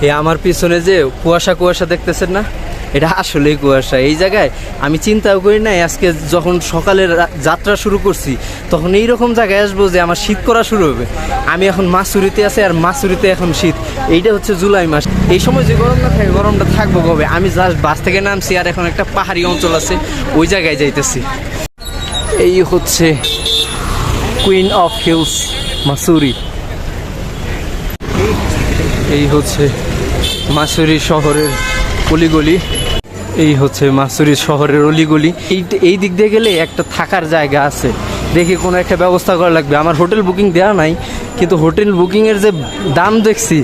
এই আমার পিছনে যে কুয়াশা কুয়াশা দেখতেছেন না, এটা আসলেই কুয়াশা। এই জায়গায় আমি চিন্তাও করি নাই আজকে যখন সকালের যাত্রা শুরু করছি তখন এইরকম জায়গায় আসবো যে আমার শীত করা শুরু হবে। আমি এখন মাসুরিতে আছি, আর মাসুরিতে এখন শীত। এইটা হচ্ছে জুলাই মাস। এই সময় যে গরম না থাকে, গরমটা থাকবো কবে? আমি জাস্ট বাস থেকে নামছি, আর এখন একটা পাহাড়ি অঞ্চল আছে, ওই জায়গায় যাইতেছি। এই হচ্ছে কুইন অফ হিলস মাসুরি। এই হচ্ছে মাসুরি শহরের অলিগলি। এই হচ্ছে মাসুরি শহরের অলিগলি। এই দিক দিয়ে গেলে একটা থাকার জায়গা আছে, দেখি কোনো একটা ব্যবস্থা করা লাগবে। আমার হোটেল বুকিং দেওয়া নাই, কিন্তু হোটেল বুকিংয়ের যে দাম দেখছি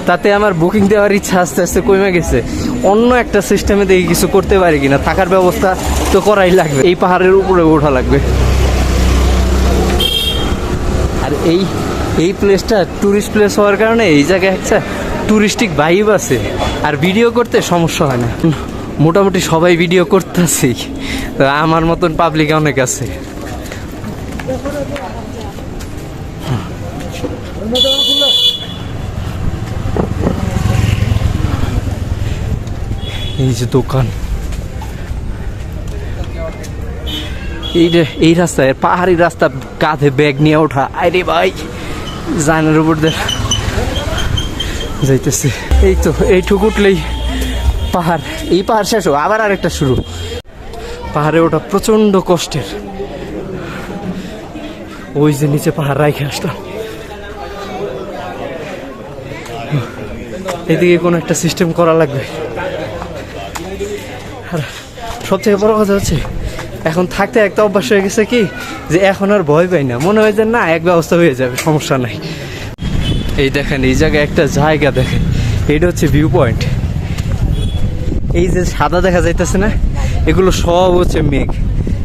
তাতে আমার বুকিং দেওয়ার ইচ্ছা আস্তে আস্তে কমে গেছে। অন্য একটা সিস্টেমে দেখি কিছু করতে পারি কিনা। থাকার ব্যবস্থা তো করাই লাগবে, এই পাহাড়ের উপরে ওঠা লাগবে। আর এই প্লেসটা ট্যুরিস্ট প্লেস হওয়ার কারণে এই জায়গায় একটা ট্যুরিস্টিক ভাইব আছে, আর ভিডিও করতে সমস্যা হয় না। মোটামুটি সবাই ভিডিও করতেছি, আমার মতন পাবলিক অনেক আছে। এই যে দোকান, এই রাস্তায় পাহাড়ি রাস্তা, কাঁধে ব্যাগ নিয়ে ওঠা। আরে ভাই, জানের উপর দিয়ে যাইতেছে। এই তো এইটুকু উঠলেই পাহাড়। এই পাহাড় শেষ, আবার আরেকটা শুরু। পাহাড়ে ওঠা প্রচন্ড কষ্টের। ওই যে নিচে পাহাড় রাইখে আসলাম। এদিকে কোনো একটা সিস্টেম করা লাগবে। আর সব থেকে বড় কথা হচ্ছে, এখন থাকতে একটা অভ্যাস হয়ে গেছে কি, যে এখন আর ভয় পাই না। মনে হয় যে না, এক ব্যবস্থা হয়ে যাবে, সমস্যা নাই। এই দেখেন, এই জায়গায় একটা জায়গা দেখেন, এইটা হচ্ছে ভিউ পয়েন্ট। এই যে সাদা দেখা যাইতেছে না, এগুলো সব হচ্ছে মেঘ।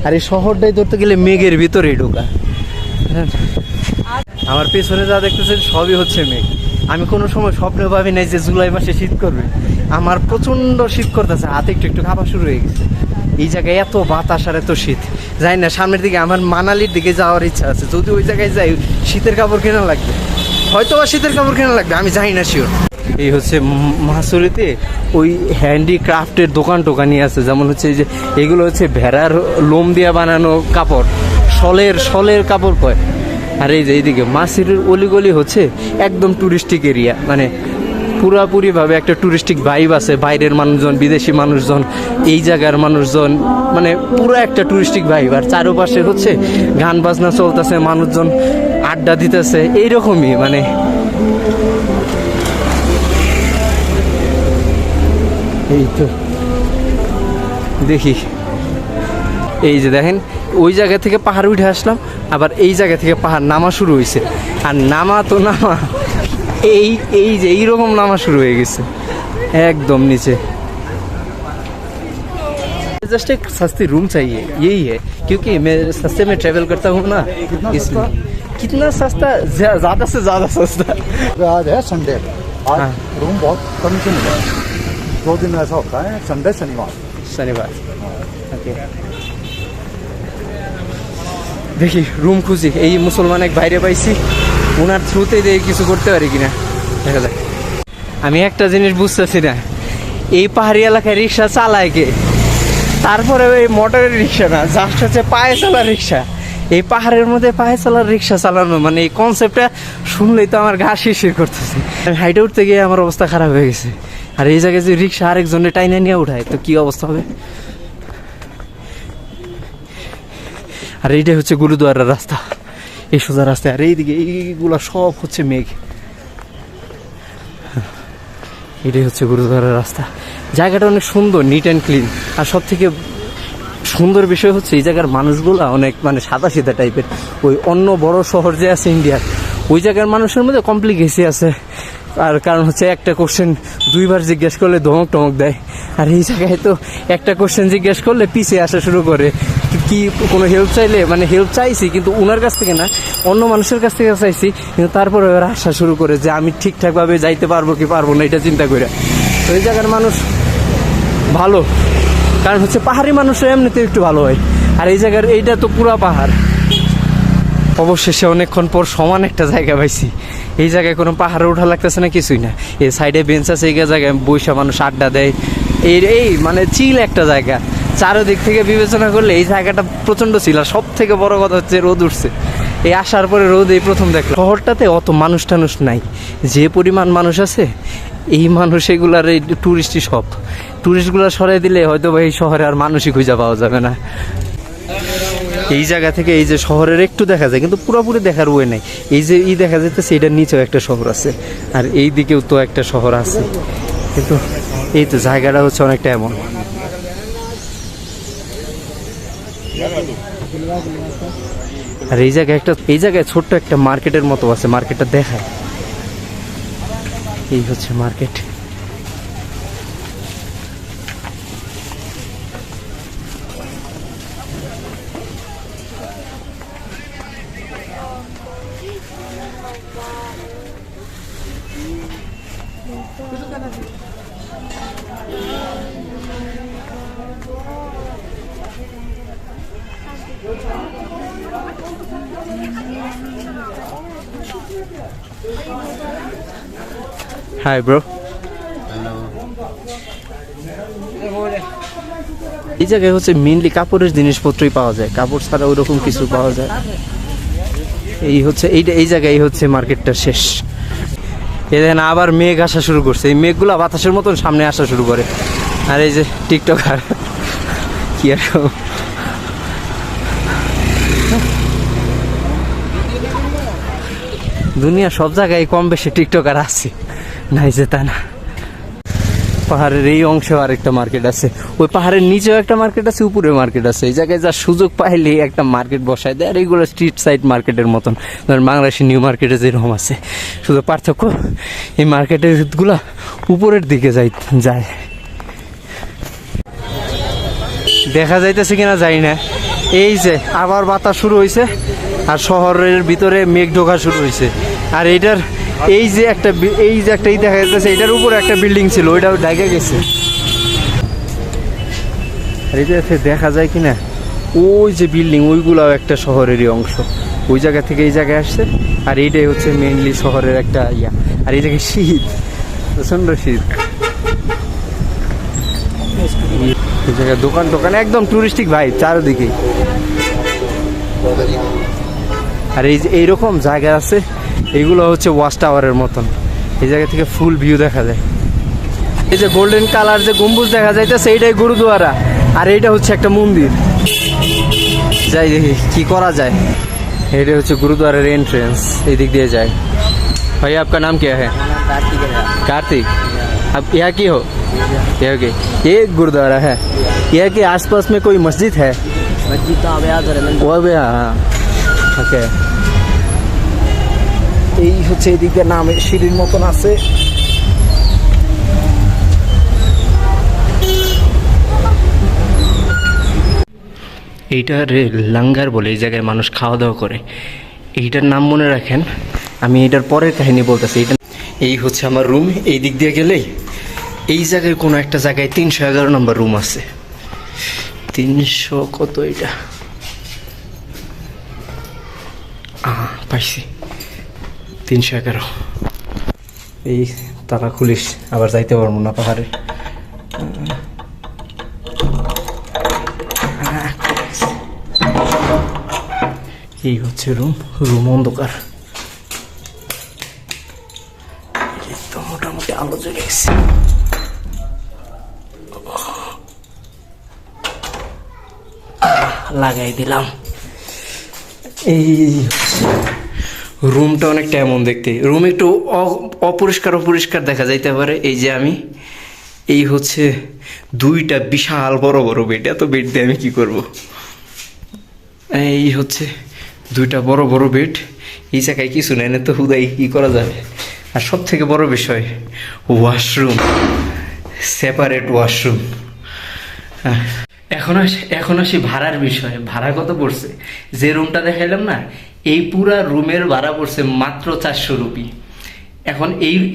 আর এই শহরটাই ধরতে গেলে মেঘের ভিতরেই ঢোকা। আমার পেছনে যা দেখতেছেন সবই হচ্ছে মেঘ। আমি কোনো সময় স্বপ্নে ভাবি নাই যে জুলাই মাসে শীত করবে। আমার প্রচণ্ড শীত করতেছে, হাতে একটু একটু কাঁপা শুরু হয়ে গেছে। এই জায়গায় এত বাতাস আর এত শীত, যাই না। সামনের দিকে আমার মানালির দিকে যাওয়ার ইচ্ছা আছে। যদি ওই জায়গায় যাই, শীতের কাপড় কেনা লাগবে, হয়তো বা শীতের কাপড় কেনা লাগবে, আমি জানি না শিওর। এই হচ্ছে মাসুরিতে ওই হ্যান্ডিক্রাফটের দোকান টোকানি আছে, যেমন হচ্ছে এই যে এগুলো হচ্ছে ভেড়ার লোম দিয়ে বানানো কাপড়, শলের কাপড় কয়। আর এই যে এইদিকে মাসুরির অলিগলি হচ্ছে একদম টুরিস্টিক এরিয়া, মানে পুরাপুরিভাবে একটা টুরিস্টিক ভাইব আছে। বাইরের মানুষজন, বিদেশি মানুষজন, এই জায়গার মানুষজন, মানে পুরো একটা টুরিস্টিক ভাইব। আর চারপাশে হচ্ছে গান বাজনা চলতেছে, মানুষজন আড্ডা দিতেছে, এইরকমই। মানে এই তো দেখি, এই যে দেখেন, ওই জায়গা থেকে পাহাড় উঠে আসলাম, আবার এই জায়গা থেকে পাহাড় নামা শুরু হয়েছে। আর নামা এই যে এইরকম নামা শুরু হয়ে গেছে একদম নিচে। जस्ट एक सस्ती रूम चाहिए, यही है, क्योंकि मैं सस्ते में ट्रैवल करता हूँ ना, इसलिए। कितना सस्ता? ज़्यादा से ज़्यादा सस्ता। आज है संडे, आज रूम बहुत कम से मिला। 2 दिन ऐसा होता है, संडे शनिवार। ओके, দেখি রুম খুঁজি। এই মুসলমান এক বাইরে পাইছি, ওনার থ্রুতে দিয়ে কিছু করতে পারি কিনা দেখা যাক। আমি একটা জিনিস বুঝতেছি না, এই পাহাড়ি এলাকায় রিক্সা চালায় কে? তারপরে ওই মোটরের রিক্সা না, জাস্ট হচ্ছে পায়ে চলার রিক্সা। এই পাহাড়ের মধ্যে পায়ে চলার রিক্সা চালানো, মানে এই কনসেপ্টটা শুনলেই তো আমার গা শিরশির করতেছে। আমি হাইটে উঠতে গিয়ে আমার অবস্থা খারাপ হয়ে গেছে। আর এই জায়গায় যে রিক্সা আরেকজনের টাইনে নিয়ে উঠায়, তো কী অবস্থা হবে? আর এইটাই হচ্ছে গুরুদুয়ারার রাস্তা, এই সোজা রাস্তায়। আর এইদিকে এইগুলো সব হচ্ছে মেঘ। এটাই হচ্ছে গুরুদুয়ারার রাস্তা। জায়গাটা অনেক সুন্দর, নিট অ্যান্ড ক্লিন। আর সব থেকে সুন্দর বিষয় হচ্ছে এই জায়গার মানুষগুলো অনেক মানে সাদা সিধা টাইপের। ওই অন্য বড় শহর যে আছে ইন্ডিয়ার, ওই জায়গার মানুষের মধ্যে কমপ্লিকেসি আছে। আর কারণ হচ্ছে একটা কোশ্চেন 2 বার জিজ্ঞেস করলে ধমক টমক দেয়। আর এই জায়গায় তো একটা কোশ্চেন জিজ্ঞেস করলে পিছিয়ে আসা শুরু করে। কি কোনো হেল্প চাইলে, মানে হেল্প চাইছি কিন্তু ওনার কাছ থেকে না, অন্য মানুষের কাছ থেকে চাইছি, কিন্তু তারপরে ওরা আসা শুরু করে যে আমি ঠিকঠাকভাবে যাইতে পারবো কি পারবো না, এটা চিন্তা করে। তো এই জায়গার মানুষ ভালো, কারণ হচ্ছে পাহাড়ি মানুষও এমনিতে একটু ভালো হয়। আর এই জায়গার এইটা তো পুরা পাহাড়। অবশেষে অনেকক্ষণ পর সমান একটা জায়গা পাইছি। এই জায়গায় কোনো পাহাড়ে ওঠা লাগতেছে না, কিছুই না। এই সাইডে বেঞ্চ আছে, এই জায়গায় বৈশা মানুষ আড্ডা দেয়। এই মানে চিল একটা জায়গা। চারোদিক থেকে বিবেচনা করলে এই জায়গাটা প্রচণ্ড ছিল। আর সব থেকে বড় কথা হচ্ছে রোদ উঠছে। এই আসার পরে রোদ এই প্রথম দেখলাম। শহরটাতে অত মানুষ টানুষ নাই, যে পরিমাণ মানুষ আছে এই মানুষ এগুলার এই টুরিস্টই সব। টুরিস্টগুলো সরাই দিলে হয়তো বা এই শহরে আর মানুষই খুঁজে পাওয়া যাবে না। এই জায়গা থেকে এই যে শহরের একটু দেখা যায়, কিন্তু পুরোপুরি দেখার ওয়ে নাই। এই যে দেখা যাইতেছে এটার নিচেও একটা শহর আছে, আর এই দিকেও তো একটা শহর আছে, কিন্তু এই তো জায়গাটা হচ্ছে অনেকটা এমন। আর এই জায়গায় ছোট্ট একটা মার্কেটের মতো আছে, মার্কেটটা দেখায়। এই হচ্ছে মার্কেট। Hi bro. এই জায়গায় হচ্ছে মেইনলি কাপড়ের জিনিসপত্রই পাওয়া যায়, কাপড় ছাড়া ওরকম কিছু পাওয়া যায়। এই হচ্ছে এই জায়গায় হচ্ছে মার্কেটটা শেষ। এখানে আবার মেঘ আসা শুরু করছে, এই মেঘগুলা বাতাসের মতন সামনে আসা শুরু করে। আর এই যে টিকটকার কি আর দুনিয়া সব জায়গায় কম বেশি টিকটকার আছে, নাই যে তা না। পাহাড়ের এই অংশে আরেকটা মার্কেট আছে, ওই পাহাড়ের নিচেও একটা মার্কেট আছে, উপরে মার্কেট আছে। এই জায়গায় যা সুযোগ পাইলে একটা মার্কেট বসায় দেয়। আর এইগুলো স্ট্রিট সাইড মার্কেটের মতন, ধরেন বাংলাদেশের নিউ মার্কেটে যেরকম আছে, শুধু পার্থক্য এই মার্কেটের গুলা উপরের দিকে যায়। দেখা যাইতেছে কিনা যাই না। এই যে আবার বাতাস শুরু হয়েছে, আর শহরের ভিতরে মেঘ ঢোকা শুরু হয়েছে। আর এইটার এই যে একটা দেখা যাচ্ছে, এটার উপরে একটা বিল্ডিং ছিল, ওইটাও ঢাকা গেছে। আর এটা দেখা যায় কিনা, ওই যে বিল্ডিং ওইগুলাও একটা শহরেরই অংশ। ওই জায়গা থেকে এই জায়গায় আসছে। আর এইটাই হচ্ছে মেইনলি শহরের একটা ইয়া। আর এই জায়গায় শীত, প্রচন্ড শীত। এই জায়গায় দোকান একদম টুরিস্টিক ভাইব চারদিকে। আর এই যে এইরকম জায়গা আছে, এইগুলো হচ্ছে ওয়াচ টাওয়ারের মতন। এই জায়গা থেকে ফুল ভিউ দেখা যায়। এই যে গোল্ডেন কালার যে গম্বুজ দেখা যাইতেছে, এইটাই গুরুদুয়ারা। আর এইটা হচ্ছে একটা মন্দির। যাই দেখি কি করা যায়। এইটা হচ্ছে গুরুদ্वारे एंट्रेंस, এই দিক দিয়ে যায়। भाई आपका नाम क्या है? कार्तिक। अब यहाँ की हो? यहाँ की। ये गुरुद्वारा है। यहाँ के आसपास में कोई मस्जिद है? मस्जिद तो वो भी हाँ। ओके। এই হচ্ছে এদিকে নামে সিঁড়ির মতন আছে। এইটা লাঙ্গার বলে, এই জায়গায় মানুষ খাওয়া দাওয়া করে। এইটার নাম মনে রাখেন, আমি এটার পরের কাহিনী বলতেছি। এই হচ্ছে আমার রুম। এই দিক দিয়ে গেলেই এই জায়গায় কোনো একটা জায়গায় 311 নম্বর রুম আছে। 300 কত এটা পাইছি, 311। এই তারা খুলিস, আবার যাইতে পারবো না পাহাড়ে। এই হচ্ছে রুম অন্ধকার। তো মোটামুটি আলো জ্বলে গেছে। লাগাই দিলাম। এই রুমটা অনেকটা এমন দেখতে। রুম একটু অপরিষ্কার দেখা যাইতে পারে। এই যে এই হচ্ছে 2টা বিশাল বড় বড় বেড। এত বেড দিয়ে আমি কি করব? এই হচ্ছে 2টা বড় বড় বেড। এই জায়গায় কিছু নেই, তো হুদাই কি করা যাবে। আর সব থেকে বড় বিষয় ওয়াশরুম, সেপারেট ওয়াশরুম। এখন আসি ভাড়ার বিষয়ে। ভাড়া কত পড়ছে? যে রুমটা দেখাইলাম না, এই পুরা রুমের ভাড়া পড়ছে মাত্র 400 রুপি। এখন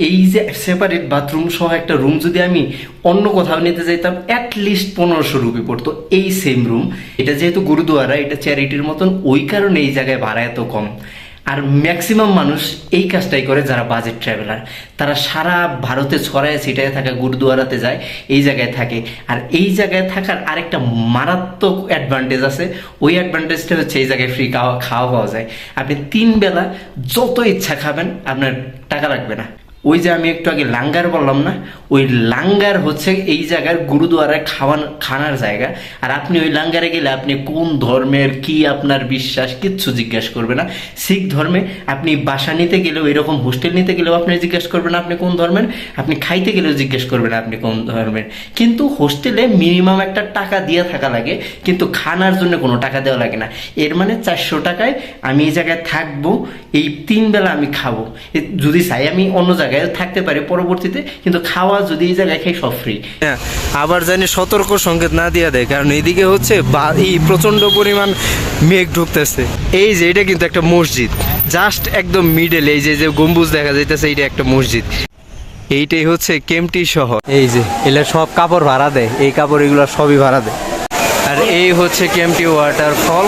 এই যে সেপারেট বাথরুম সহ একটা রুম যদি আমি অন্য কোথাও নিতে যাইতাম, অ্যাটলিস্ট 1500 রুপি পড়তো এই সেম রুম। এটা যেহেতু গুরুদুয়ারা, এটা চ্যারিটির মতন, ওই কারণে এই জায়গায় ভাড়া এত কম। আর ম্যাক্সিমাম মানুষ এই কাজটাই করে যারা বাজেট ট্রাভেলার, তারা সারা ভারতে ছড়ায় ছিটায় থাকা গুরুদুয়ারাতে যায়, এই জায়গায় থাকে। আর এই জায়গায় থাকার আরেকটা মারাত্মক অ্যাডভান্টেজ আছে, ওই অ্যাডভান্টেজটা হচ্ছে এই জায়গায় ফ্রি খাওয়া পাওয়া যায়। আপনি 3 বেলা যত ইচ্ছা খাবেন, আপনার টাকা লাগবে না। ওই যে আমি একটু আগে লাঙ্গার বললাম না, ওই লাঙ্গার হচ্ছে এই জায়গার গুরুদুয়ারায় খানার জায়গা। আর আপনি ওই লাঙ্গারে গেলে আপনি কোন ধর্মের, কি আপনার বিশ্বাস, কিচ্ছু জিজ্ঞাসা করবে না। শিখ ধর্মে আপনি বাসা নিতে গেলেও, এরকম হোস্টেল নিতে গেলেও আপনি জিজ্ঞাসা করবেন না আপনি কোন ধর্মের, আপনি খাইতে গেলেও জিজ্ঞেস করবেন না আপনি কোন ধর্মের। কিন্তু হোস্টেলে মিনিমাম একটা টাকা দিয়ে থাকা লাগে, কিন্তু খানার জন্য কোনো টাকা দেওয়া লাগে না। এর মানে 400 টাকায় আমি এই জায়গায় থাকবো, এই 3 বেলা আমি খাবো। যদি চাই আমি অন্য জায়গায় থাকতে পারি পরবর্তীতে, কিন্তু খাওয়া যদি এই জায়গায় খাই সব ফ্রি। হ্যাঁ, আবার জানি সতর্ক সংকেত না দিয়ে দেয়, কারণ এইদিকে হচ্ছে এই প্রচন্ড পরিমাণ মেঘ ঢুকতেছে। এই যে এটা কিন্তু একটা মসজিদ, জাস্ট একদম মিডল, এই যে যে গম্বুজ দেখা যাইতেছে, এইটা একটা মসজিদ। এইটাই হচ্ছে কেম্পটি শহর। এই যে এগুলা সব কাপড় ভাড়া দেয়, এই কাপড় এগুলো সবই ভাড়া দেয়। আর এই হচ্ছে কেম্পটি ওয়াটারফল।